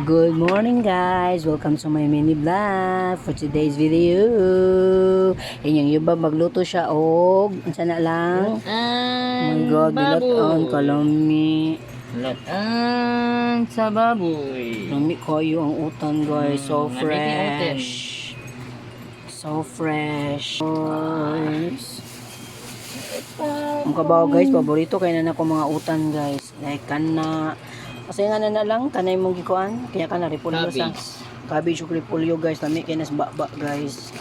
Good morning guys! Welcome to my mini vlog for today's video. Inyong yuba magluto siya og unsa na lang? Oh my god, dilatan kalami. Lataan sa baboy. Lami kayo ang utan guys. So fresh. So fresh. Guys. Ang kabaw guys, paborito kay na nako mga utan guys. Like kana kasi nga na lang kanay mong gikuan kaya kana repolyo sa cabbage ug repolyo guys, lami kay nas baba guys.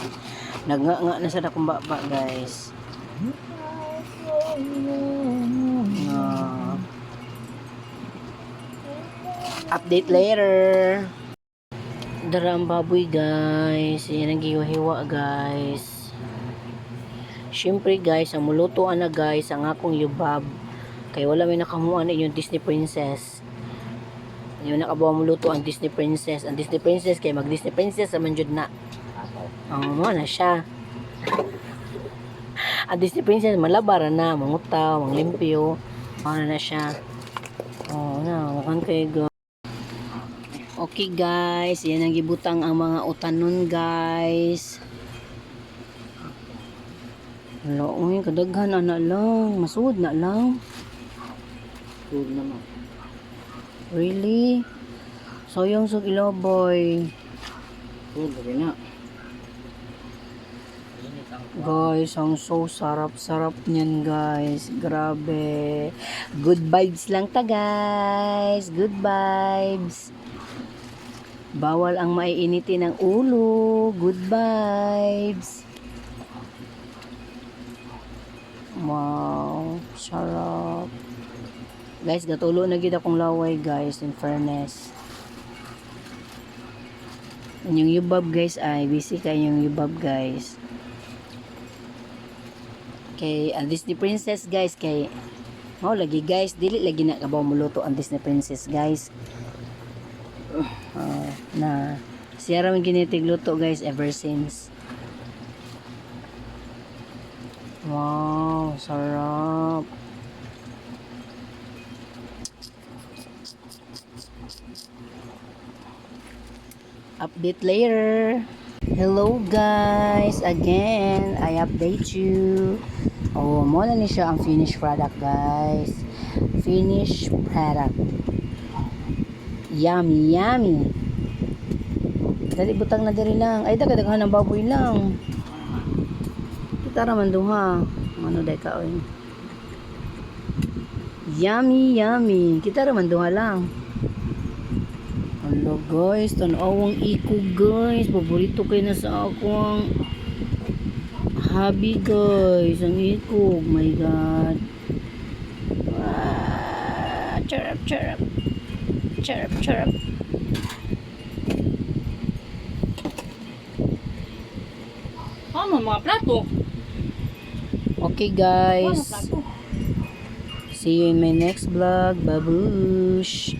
Nagnga na sa dakong baba guys. Update later. Dara ang baboy guys, yan ang gihiwa guys. Syempre guys, ang mulutuan na guys ang akong yubab. Kay wala may nakamuan yung Disney Princess. Yung nakabawa mo luto ang Disney Princess. Ang Disney Princess kay mag Disney Princess naman jud na. Mo na siya. Ang Disney Princess malabaran na, mangutaw, manglimpyo. Na siya. Makan kay go. Okay guys, yan ang gibutang ang mga utanon guys. Hello, kadaghan na lang, masud na lang. Food naman. Really? Sayang sa ilaw boy. Food rin na. Guys, ang so sarap-sarap niyan guys. Grabe. Good vibes lang ta guys. Good vibes. Bawal ang maiinitin ng ulo. Good vibes. Wow, sarap. Guys, gatulo na gid akong laway guys, in fairness. Yung yubab guys ay busy kay yung yubab guys. Kay ang Disney Princess guys kay lagi guys, dili lagi na kabaw muluto ang Disney Princess guys. Na siya ra man ginitig luto guys ever since. Wow, sarap. Update later. Hello guys, again I update you. Mo na ni siya ang finished product guys. Finished product. Yummy yummy. Dali butang na diri lang. Ay daghan ng baboy lang. Kita ra man duha. Ano day ka oy. Yummy yummy. Kita ra man duha lang. Hello guys, tanawang iko guys. Paborito kayo na sa ako ang hobby guys. Ang iko. Oh my god. Charap charap. Charap charap. Mga plato. Okay guys. See you in my next vlog. Babush.